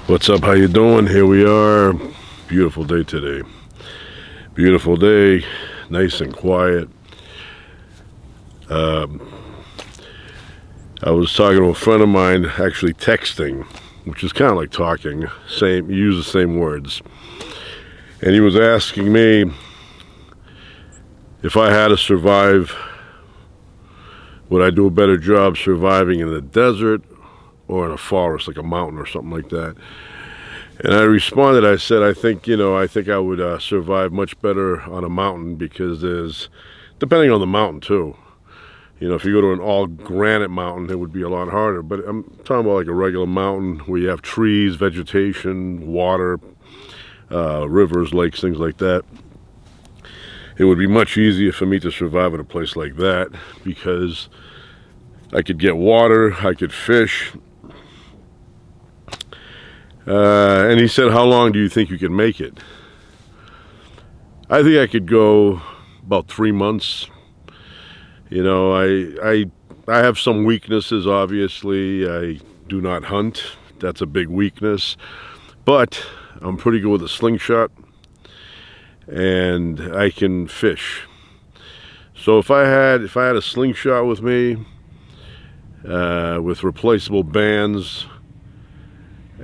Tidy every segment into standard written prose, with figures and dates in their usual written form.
What's up? How you doing? Here we are. Beautiful day today. Beautiful day. Nice and quiet. I was talking to a friend of mine, actually texting, which is kind of like talking. Same, you use the same words. And he was asking me if I had to survive, would I do a better job surviving in the desert or in a forest, like a mountain or something like that? And I responded, I said, I think I would survive much better on a mountain because depending on the mountain too. If you go to an all granite mountain, it would be a lot harder. But I'm talking about like a regular mountain where you have trees, vegetation, water, rivers, lakes, things like that. It would be much easier for me to survive at a place like that because I could get water, I could fish. And he said, how long do you think you can make it? I think I could go about 3 months. I have some weaknesses, obviously. I do not hunt. That's a big weakness. But I'm pretty good with a slingshot. And I can fish. So if I had a slingshot with me, with replaceable bands,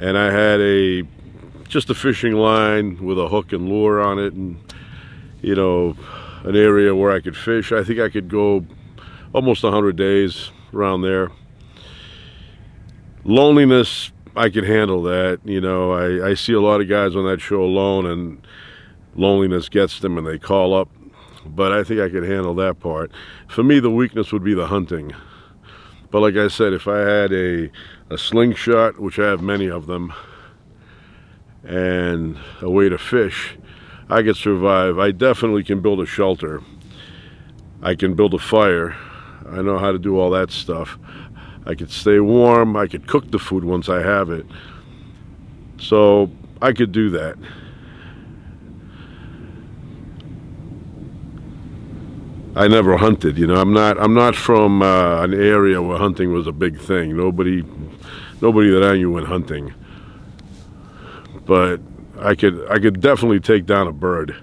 and I had just a fishing line with a hook and lure on it, and an area where I could fish, I think I could go almost 100 days around there. Loneliness, I can handle that. I see a lot of guys on that show alone, and loneliness gets them and they call up, but I think I could handle that part. For me, the weakness would be the hunting. But like I said, if I had a slingshot, which I have many of them, and a way to fish, I could survive. I definitely can build a shelter. I can build a fire. I know how to do all that stuff. I could stay warm. I could cook the food once I have it. So I could do that. I never hunted. I'm not from an area where hunting was a big thing. Nobody that I knew went hunting. But I could definitely take down a bird.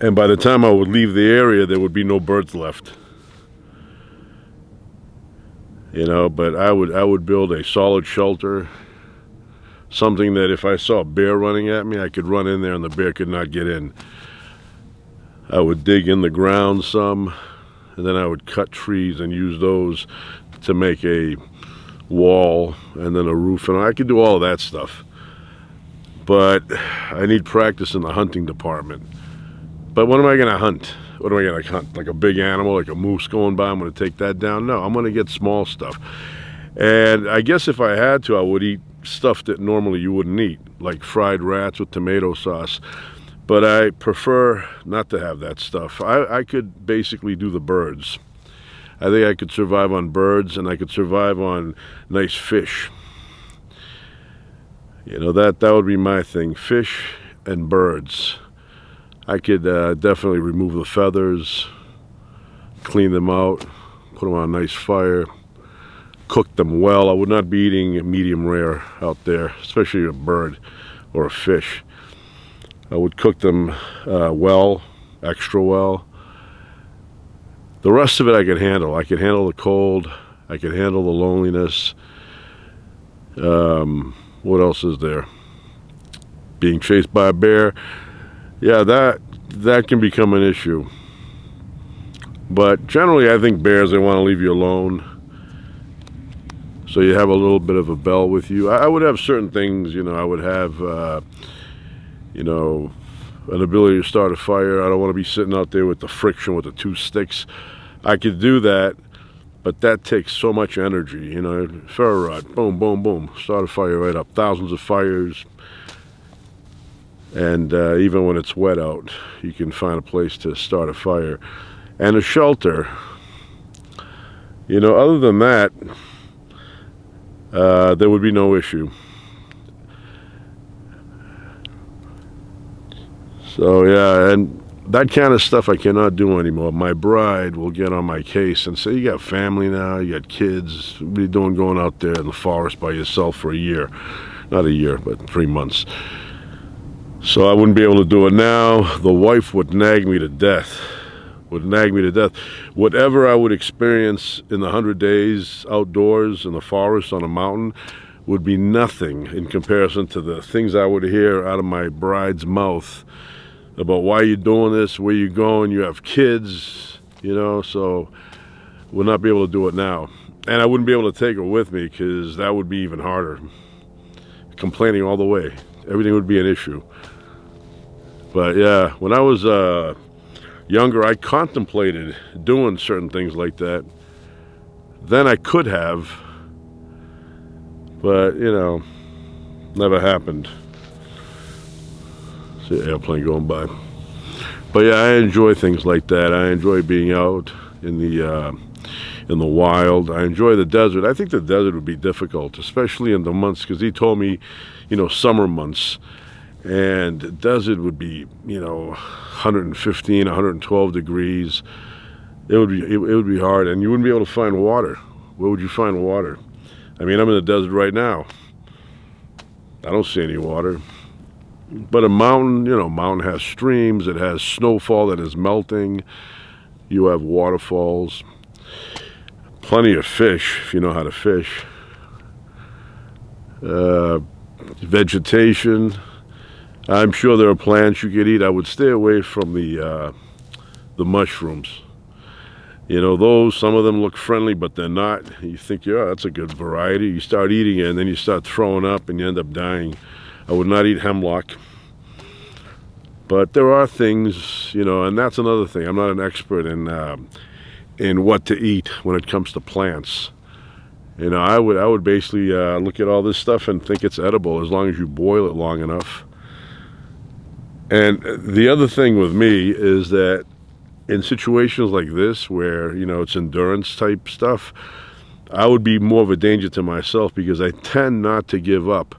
And by the time I would leave the area, there would be no birds left. But I would build a solid shelter, something that if I saw a bear running at me, I could run in there and the bear could not get in. I would dig in the ground some, and then I would cut trees and use those to make a wall and then a roof, and I could do all of that stuff. But I need practice in the hunting department. But what am I going to hunt? What am I going to hunt? Like a big animal, like a moose going by, I'm going to take that down? No, I'm going to get small stuff. And I guess if I had to, I would eat stuff that normally you wouldn't eat, like fried rats with tomato sauce. But I prefer not to have that stuff. I could basically do the birds. I think I could survive on birds, and I could survive on nice fish. That would be my thing, fish and birds. I could definitely remove the feathers, clean them out, put them on a nice fire, cook them well. I would not be eating medium rare out there, especially a bird or a fish. I would cook them well, extra well. The rest of it I could handle. I could handle the cold. I could handle the loneliness. What else is there? Being chased by a bear. Yeah, that can become an issue. But generally, I think bears, they want to leave you alone. So you have a little bit of a bell with you. I would have certain things, I would have, an ability to start a fire. I don't want to be sitting out there with the friction with the two sticks. I could do that, but that takes so much energy. Ferro rod, boom, boom, boom, start a fire right up. Thousands of fires. And even when it's wet out, you can find a place to start a fire. And a shelter, other than that, there would be no issue. So yeah, and that kind of stuff I cannot do anymore. My bride will get on my case and say, you got family now, you got kids, what are you doing going out there in the forest by yourself for a year? Not a year, but 3 months. So I wouldn't be able to do it now. The wife would nag me to death. Whatever I would experience in the 100 days outdoors in the forest on a mountain would be nothing in comparison to the things I would hear out of my bride's mouth about why you're doing this, where you're going, you have kids, you know, so would not be able to do it now. And I wouldn't be able to take her with me because that would be even harder. Complaining all the way. Everything would be an issue. But yeah, when I was younger, I contemplated doing certain things like that. Then I could have, but you know, never happened. See an airplane going by. But yeah, I enjoy things like that. I enjoy being out in the wild. I enjoy the desert. I think the desert would be difficult, especially in the months, because he told me, you know, summer months. And the desert would be, you know, 115, 112 degrees. It would be hard, and you wouldn't be able to find water. Where would you find water? I mean, I'm in the desert right now. I don't see any water. But a mountain, you know, mountain has streams. It has snowfall that is melting. You have waterfalls. Plenty of fish, if you know how to fish. Vegetation. I'm sure there are plants you could eat. I would stay away from the mushrooms. You know, some of them look friendly, but they're not. You think, yeah, that's a good variety. You start eating it, and then you start throwing up, and you end up dying. I would not eat hemlock. But there are things, you know, and that's another thing. I'm not an expert in what to eat when it comes to plants. You know, I would basically look at all this stuff and think it's edible as long as you boil it long enough. And the other thing with me is that in situations like this where, you know, it's endurance type stuff, I would be more of a danger to myself because I tend not to give up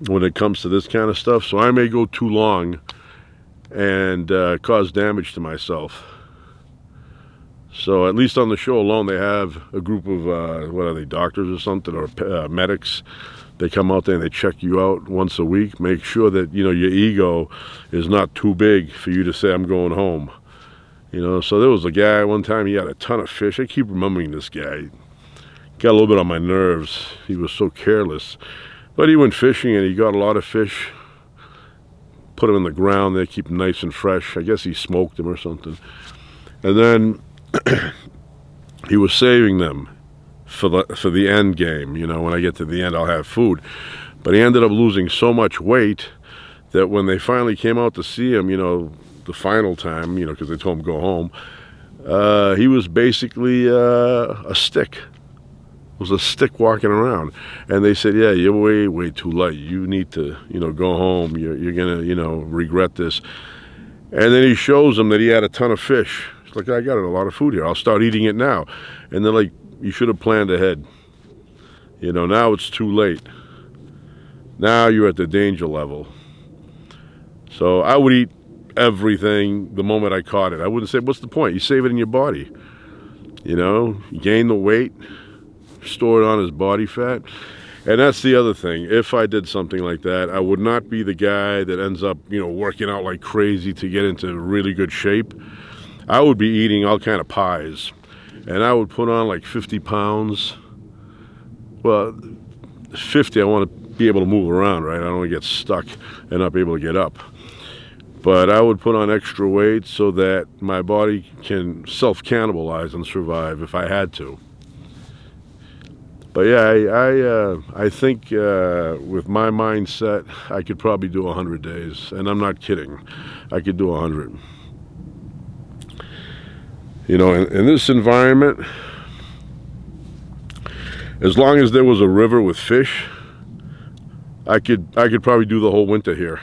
when it comes to this kind of stuff. So I may go too long and cause damage to myself. So at least on the show alone, they have a group of, what are they, doctors or something, or medics. They come out there and they check you out once a week. Make sure that, you know, your ego is not too big for you to say, I'm going home. You know, so there was a guy one time, he had a ton of fish. I keep remembering this guy. Got a little bit on my nerves. He was so careless. But he went fishing and he got a lot of fish. Put them in the ground there, keep them nice and fresh. I guess he smoked them or something. And then he was saving them for the end game. You know, when I get to the end, I'll have food. But he ended up losing so much weight that when they finally came out to see him, you know, the final time, you know, because they told him go home, he was basically a stick. It was a stick walking around. And they said, yeah, you're way too light. You need to, you know, go home. You're going to, you know, regret this. And then he shows them that he had a ton of fish. It's like, I got a lot of food here. I'll start eating it now. And they're like, you should have planned ahead. You know, now it's too late. Now you're at the danger level. So I would eat everything the moment I caught it. I wouldn't say, what's the point? You save it in your body. You know, you gain the weight, store it on as body fat. And that's the other thing. If I did something like that, I would not be the guy that ends up, you know, working out like crazy to get into really good shape. I would be eating all kind of pies. And I would put on like 50 pounds. Well, 50, I want to be able to move around, right? I don't want to get stuck and not be able to get up. But I would put on extra weight so that my body can self-cannibalize and survive if I had to. But yeah, I think with my mindset, I could probably do 100 days. And I'm not kidding. I could do 100. You know, in this environment, as long as there was a river with fish, I could probably do the whole winter here.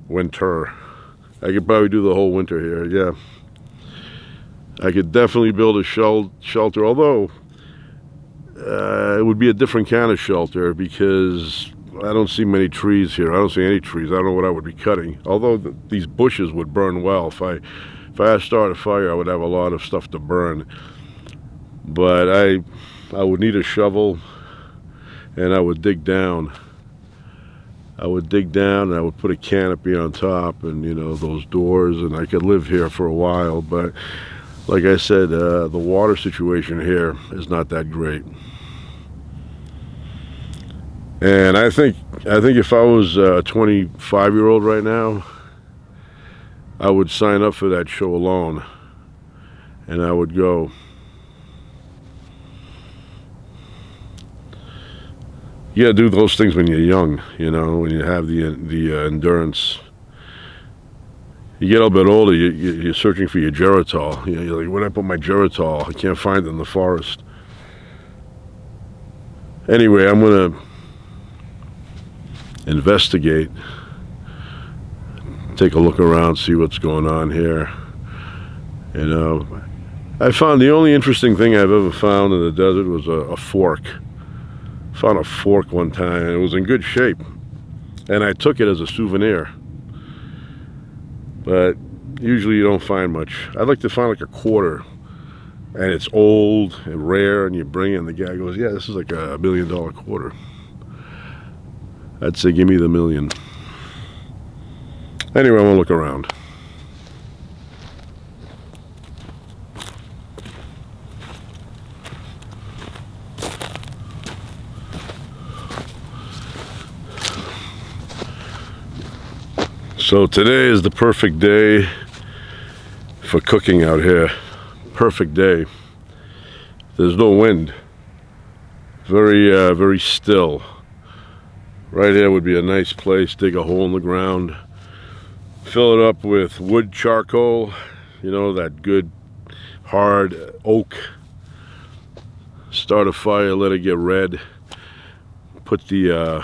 I could probably do the whole winter here, yeah. I could definitely build a shelter, although it would be a different kind of shelter because I don't see many trees here. I don't see any trees. I don't know what I would be cutting. Although these bushes would burn well. If I had to start a fire, I would have a lot of stuff to burn. But I would need a shovel, and I would dig down. I would dig down, and I would put a canopy on top, and you know, those doors, and I could live here for a while. But like I said, the water situation here is not that great. And I think if I was a 25-year-old right now, I would sign up for that show alone, and I would go. You gotta do those things when you're young, you know, when you have the endurance. You get a little bit older, you're searching for your Geritol. You know, you're like, where'd I put my Geritol? I can't find it in the forest. Anyway, I'm gonna investigate, take a look around, see what's going on here. You know, I found the only interesting thing I've ever found in the desert was a fork. Found a fork one time, and it was in good shape, and I took it as a souvenir. But usually you don't find much. I'd like to find like a quarter, and it's old and rare, and you bring it, and the guy goes, yeah, this is like a $1 million quarter. I'd say, give me the million. Anyway, I want to look around. So today is the perfect day for cooking out here. Perfect day. There's no wind. Very still. Right here would be a nice place. Dig a hole in the ground. Fill it up with wood charcoal. You know, that good hard oak. Start a fire, let it get red. Put the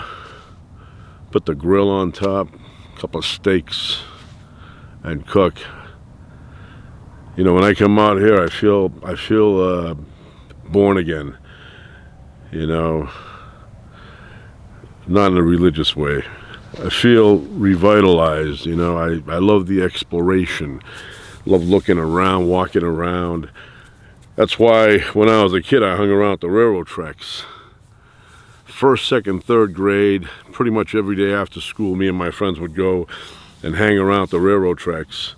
grill on top. Couple of steaks, and cook. You know, when I come out here, I feel born again. You know, not in a religious way. I feel revitalized. You know, I love the exploration. Love looking around, walking around. That's why when I was a kid, I hung around at the railroad tracks. First, second, third grade, pretty much every day after school, me and my friends would go and hang around the railroad tracks.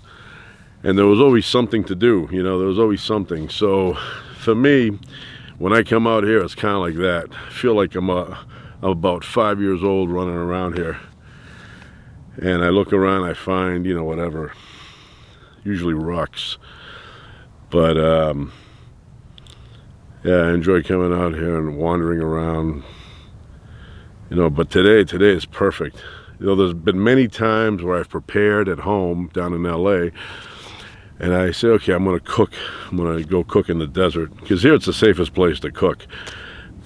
And there was always something to do, you know, there was always something. So for me, when I come out here, it's kind of like that. I feel like I'm about 5 years old running around here. And I look around, I find, you know, whatever, usually rocks. But yeah, I enjoy coming out here and wandering around. You know, but today is perfect. You know, there's been many times where I've prepared at home down in LA, and I say, okay, I'm gonna cook. I'm gonna go cook in the desert, because here it's the safest place to cook.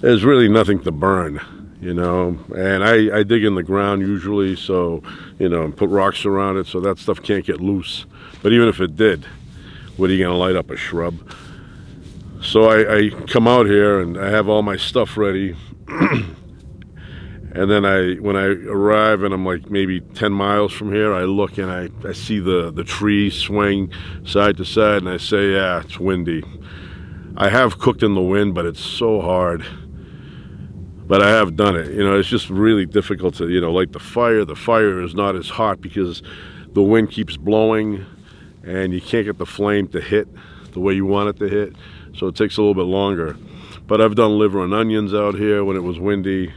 There's really nothing to burn, you know, and I dig in the ground usually, so, you know, and put rocks around it so that stuff can't get loose. But even if it did, what are you gonna light up, a shrub? So I come out here and I have all my stuff ready. And then when I arrive and I'm like maybe 10 miles from here, I look and I see the trees swing side to side, and I say, yeah, it's windy. I have cooked in the wind, but it's so hard. But I have done it. You know, it's just really difficult to, you know, light the fire. The fire is not as hot because the wind keeps blowing and you can't get the flame to hit the way you want it to hit. So it takes a little bit longer. But I've done liver and onions out here when it was windy.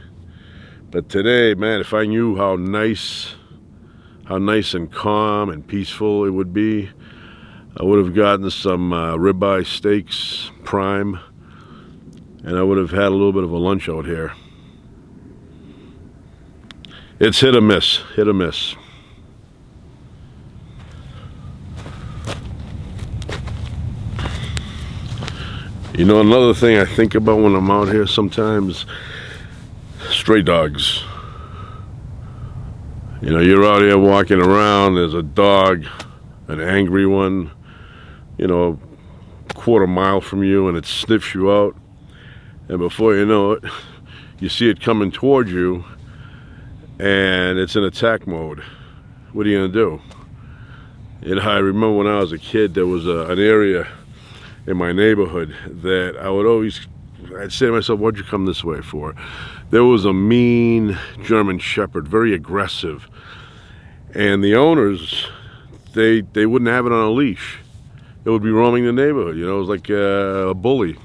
But today, man, if I knew how nice and calm and peaceful it would be, I would have gotten some ribeye steaks, prime, and I would have had a little bit of a lunch out here. It's hit or miss, hit or miss. You know, another thing I think about when I'm out here sometimes, stray dogs. You know, you're out here walking around, there's a dog, an angry one, you know, a quarter mile from you, and it sniffs you out, and before you know it, you see it coming towards you, and it's in attack mode. What are you gonna do? You know, I remember when I was a kid, there was an area in my neighborhood that I'd say to myself, what'd you come this way for? There was a mean German Shepherd, very aggressive, and the owners, they wouldn't have it on a leash. It would be roaming the neighborhood, you know, it was like a bully.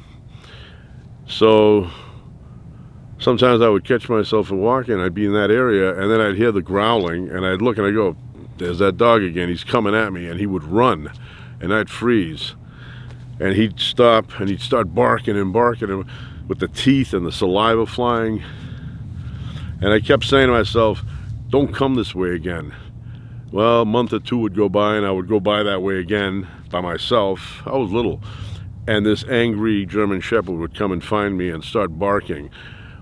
So sometimes I would catch myself and walking, I'd be in that area, and then I'd hear the growling, and I'd look and I'd go, there's that dog again, he's coming at me, and he would run, and I'd freeze. And he'd stop, and he'd start barking and barking, and with the teeth and the saliva flying. And I kept saying to myself, don't come this way again. Well, a month or two would go by, and I would go by that way again by myself. I was little. And this angry German Shepherd would come and find me and start barking.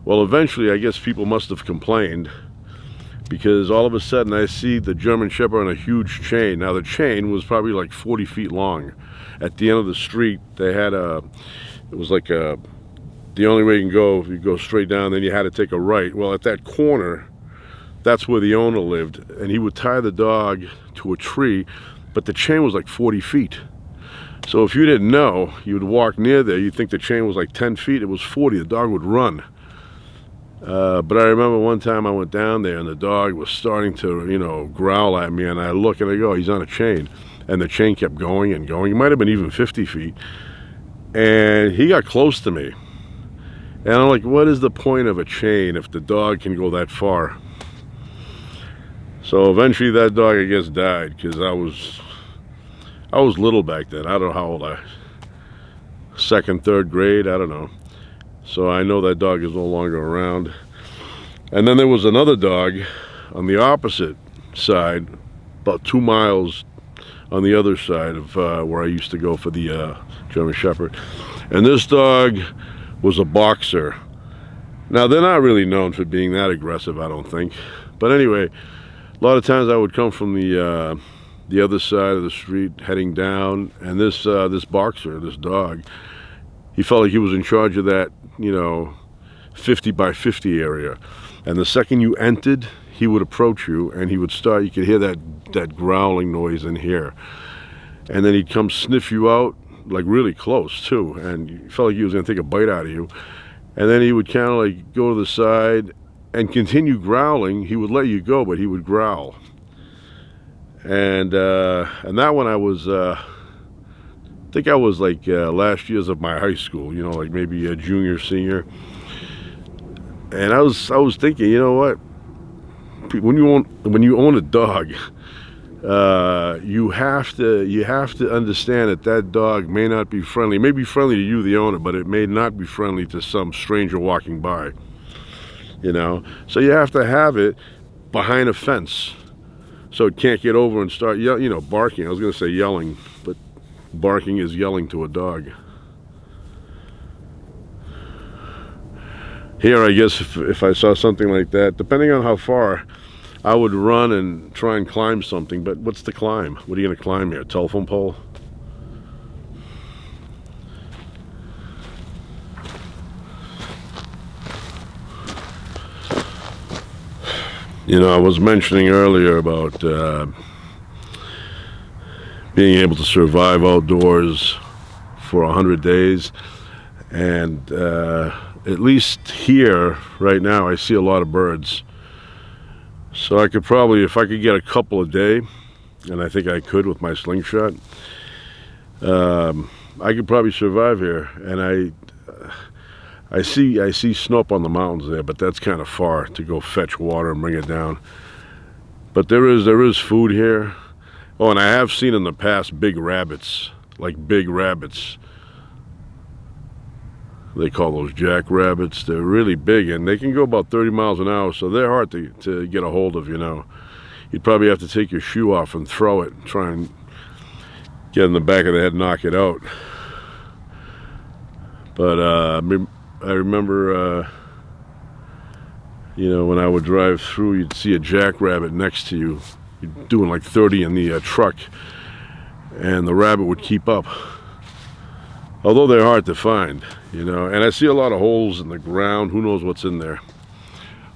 Well, eventually, I guess people must have complained, because all of a sudden I see the German Shepherd on a huge chain. Now, the chain was probably like 40 feet long. At the end of the street, they had it was like the only way you can go, you go straight down, then you had to take a right. Well, at that corner, that's where the owner lived, and he would tie the dog to a tree, but the chain was like 40 feet. So if you didn't know, you would walk near there, you'd think the chain was like 10 feet, it was 40, the dog would run. But I remember one time I went down there and the dog was starting to, you know, growl at me, and I look and I go, he's on a chain. And the chain kept going and going. It might have been even 50 feet. And he got close to me. And I'm like, what is the point of a chain if the dog can go that far? So eventually that dog, I guess, died, because I was little back then. I don't know how old second, third grade, I don't know. So I know that dog is no longer around. And then there was another dog on the opposite side, about 2 miles on the other side of where I used to go for the German Shepherd. And this dog was a boxer. Now, they're not really known for being that aggressive, I don't think. But anyway, a lot of times I would come from the other side of the street heading down, and this boxer, this dog, he felt like he was in charge of that, you know, 50 by 50 area. And the second you entered, he would approach you, and he would start, you could hear that growling noise in here. And then he'd come sniff you out, like really close too, and you felt like he was gonna take a bite out of you. And then he would kind of like go to the side and continue growling. He would let you go, but he would growl. And that one I was, I think I was like last years of my high school, you know, like maybe a junior, senior. And I was thinking, you know what? When you own a dog, you have to understand that dog may not be friendly. It may be friendly to you, the owner, but it may not be friendly to some stranger walking by. You know, so you have to have it behind a fence, so it can't get over and start barking. I was going to say yelling, but barking is yelling to a dog. Here, I guess if I saw something like that, depending on how far, I would run and try and climb something. But what's the climb? What are you going to climb here? A telephone pole? You know, I was mentioning earlier about being able to survive outdoors for 100 days. And at least here, right now, I see a lot of birds. So I could probably, if I could get a couple a day, and I think I could with my slingshot, I could probably survive here. And I see snow up on the mountains there, but that's kind of far to go fetch water and bring it down. But there is food here. Oh, and I have seen in the past big rabbits, like big rabbits. They call those jackrabbits. They're really big, and they can go about 30 miles an hour, so they're hard to get a hold of, you know. You'd probably have to take your shoe off and throw it, try and get in the back of the head, knock it out. But I remember, you know, when I would drive through, you'd see a jackrabbit next to you. You're doing like 30 in the truck, and the rabbit would keep up. Although they're hard to find, you know, and I see a lot of holes in the ground. Who knows what's in there?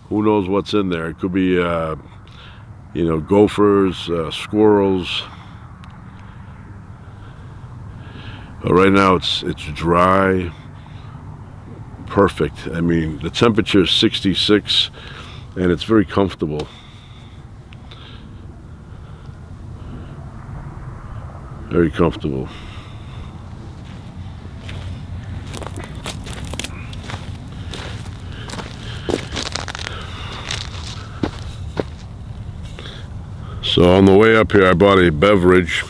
Who knows what's in there? It could be, you know, gophers, squirrels. But right now it's dry, perfect. I mean, the temperature is 66, and it's very comfortable. Very comfortable. So on the way up here, I bought a beverage.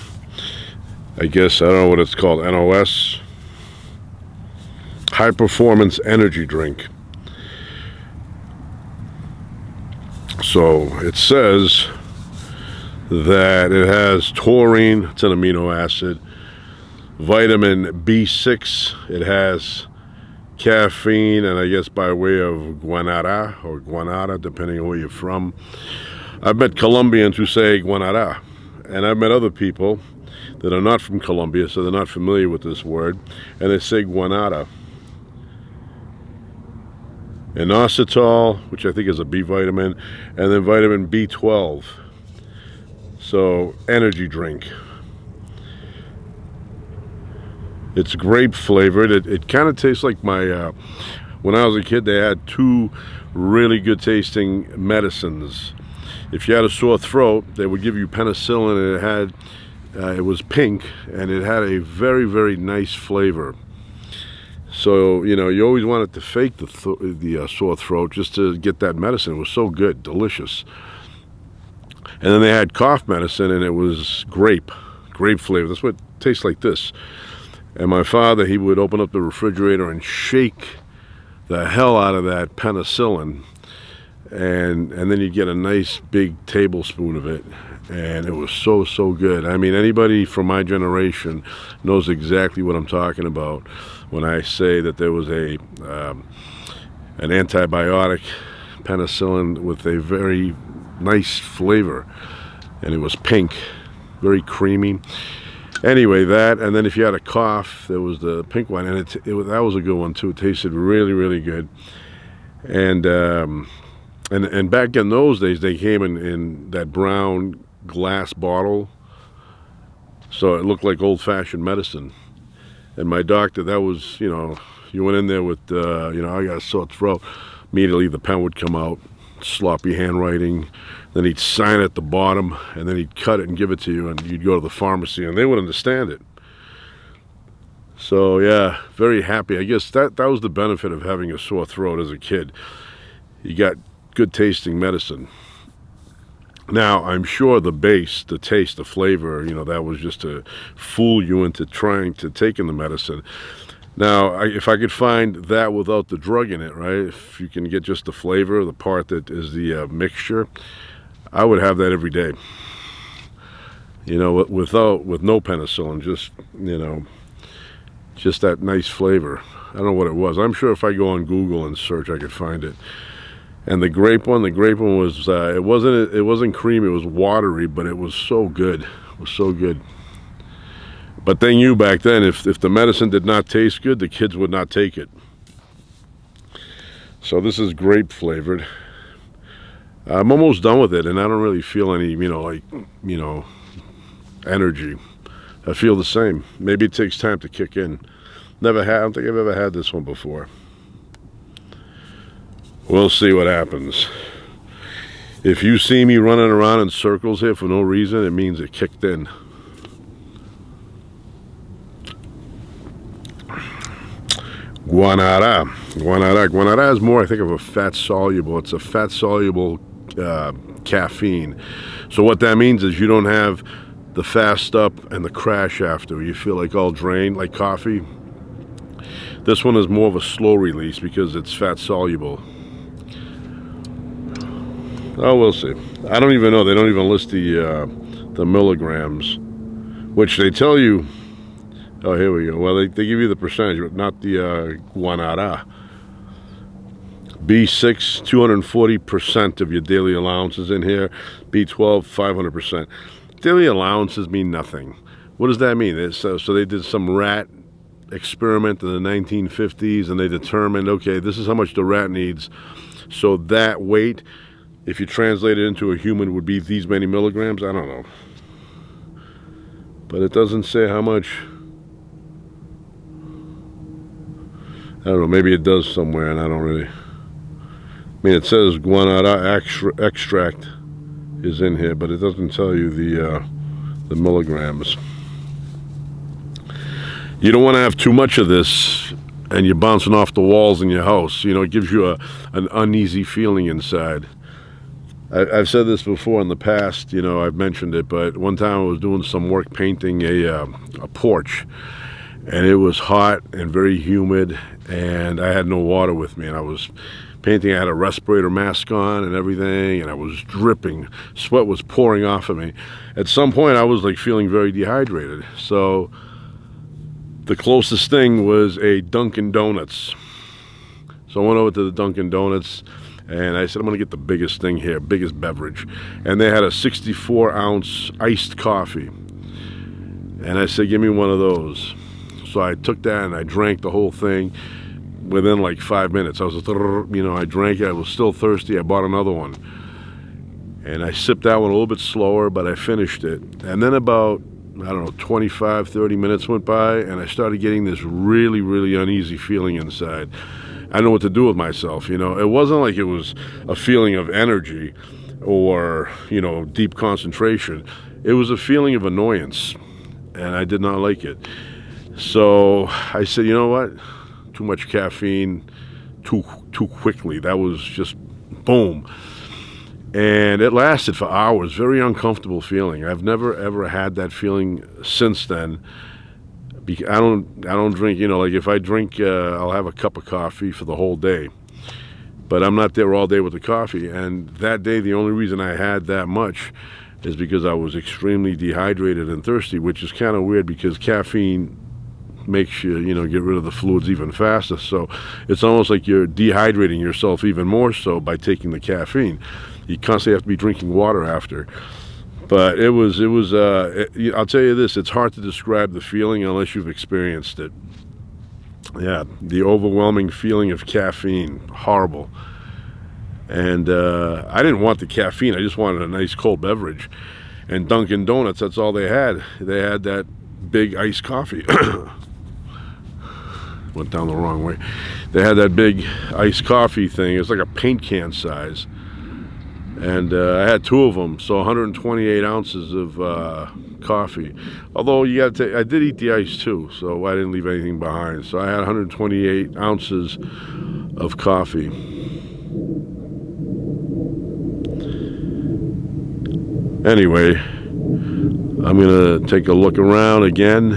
I guess, I don't know what it's called, NOS. High Performance Energy Drink. So it says that it has taurine, it's an amino acid, vitamin B6, it has caffeine, and I guess by way of guanara, depending on where you're from. I've met Colombians who say guanara, and I've met other people that are not from Colombia, so they're not familiar with this word, and they say guanara. Inositol, which I think is a B vitamin, and then vitamin B12. So, energy drink. It's grape flavored. It kind of tastes like my, when I was a kid, they had two really good tasting medicines. If you had a sore throat, they would give you penicillin, and it was pink, and it had a very, very nice flavor. So, you know, you always wanted to fake the sore throat just to get that medicine. It was so good, delicious. And then they had cough medicine, and it was grape flavor. That's what it tastes like this. And my father, he would open up the refrigerator and shake the hell out of that penicillin. And then you'd get a nice big tablespoon of it. And it was so, so good. I mean, anybody from my generation knows exactly what I'm talking about when I say that there was an antibiotic, penicillin, with a very nice flavor, and it was pink, very creamy. Anyway, that, and then if you had a cough, there was the pink one, and that was a good one too. It tasted really, really good. And back in those days, they came in that brown glass bottle, so it looked like old-fashioned medicine. And my doctor, that was, you know, you went in there with, you know, I got a sore throat. Immediately the pen would come out, sloppy handwriting. Then he'd sign at the bottom, and then he'd cut it and give it to you, and you'd go to the pharmacy, and they would understand it. So, yeah, very happy. I guess that was the benefit of having a sore throat as a kid. You got good tasting medicine. Now, I'm sure the base, the taste, the flavor, you know, that was just to fool you into trying to take in the medicine. Now, if I could find that without the drug in it, right, if you can get just the flavor, the part that is the mixture, I would have that every day. You know, with no penicillin, just, you know, just that nice flavor. I don't know what it was. I'm sure if I go on Google and search, I could find it. And the grape one was, it wasn't creamy, it was watery, but it was so good. It was so good. But they knew back then, if the medicine did not taste good, the kids would not take it. So this is grape flavored. I'm almost done with it, and I don't really feel any, you know, like, you know, energy. I feel the same. Maybe it takes time to kick in. I don't think I've ever had this one before. We'll see what happens. If you see me running around in circles here for no reason, it means it kicked in. Guanara is more, I think, of a fat-soluble. It's a fat-soluble caffeine. So what that means is you don't have the fast up and the crash after. You feel like all drained, like coffee. This one is more of a slow release because it's fat-soluble. Oh, we'll see. I don't even know. They don't even list the milligrams, which they tell you. Oh, here we go. Well, they give you the percentage, but not the guanara. B6, 240% of your daily allowances in here. B12, 500%. Daily allowances mean nothing. What does that mean? So they did some rat experiment in the 1950s, and they determined, okay, this is how much the rat needs So that weight, if you translate it into a human, would be these many milligrams. I don't know. But it doesn't say how much. I don't know, maybe it does somewhere, and I don't really. I mean, it says guanara extract is in here, but it doesn't tell you the milligrams. You don't want to have too much of this, and you're bouncing off the walls in your house. You know, it gives you an uneasy feeling inside. I've said this before in the past. You know, I've mentioned it, but one time I was doing some work painting a porch, and it was hot and very humid, and I had no water with me, and I was painting. I had a respirator mask on and everything, and I was dripping. Sweat was pouring off of me. At some point, I was like feeling very dehydrated. So the closest thing was a Dunkin' Donuts. So I went over to the Dunkin' Donuts, and I said, I'm going to get the biggest thing here, biggest beverage. And they had a 64-ounce iced coffee. And I said, give me one of those. So I took that and I drank the whole thing within like 5 minutes. I was, I drank it. I was still thirsty. I bought another one. And I sipped that one a little bit slower, but I finished it. And then about, 25, 30 minutes went by, and I started getting this really, really uneasy feeling inside. I don't know what to do with myself, It wasn't like it was a feeling of energy or, deep concentration. It was a feeling of annoyance, and I did not like it. So I said, you know what? Too much caffeine, too quickly. That was just boom. And it lasted for hours. Very uncomfortable feeling. I've never ever had that feeling since then. I don't drink. Like if I drink, I'll have a cup of coffee for the whole day. But I'm not there all day with the coffee. And that day, the only reason I had that much is because I was extremely dehydrated and thirsty, which is kind of weird because caffeine makes you, get rid of the fluids even faster. So it's almost like you're dehydrating yourself even more so by taking the caffeine. You constantly have to be drinking water after. But I'll tell you this, it's hard to describe the feeling unless you've experienced it. Yeah, the overwhelming feeling of caffeine, horrible. And I didn't want the caffeine, I just wanted a nice cold beverage. And Dunkin' Donuts, that's all they had. They had that big iced coffee. Went down the wrong way. They had that big iced coffee thing. It's like a paint can size. And I had two of them, so 128 ounces of coffee. Although I did eat the ice too, so I didn't leave anything behind. So I had 128 ounces of coffee. Anyway, I'm gonna take a look around again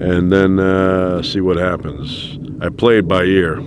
and then see what happens. I play it by ear.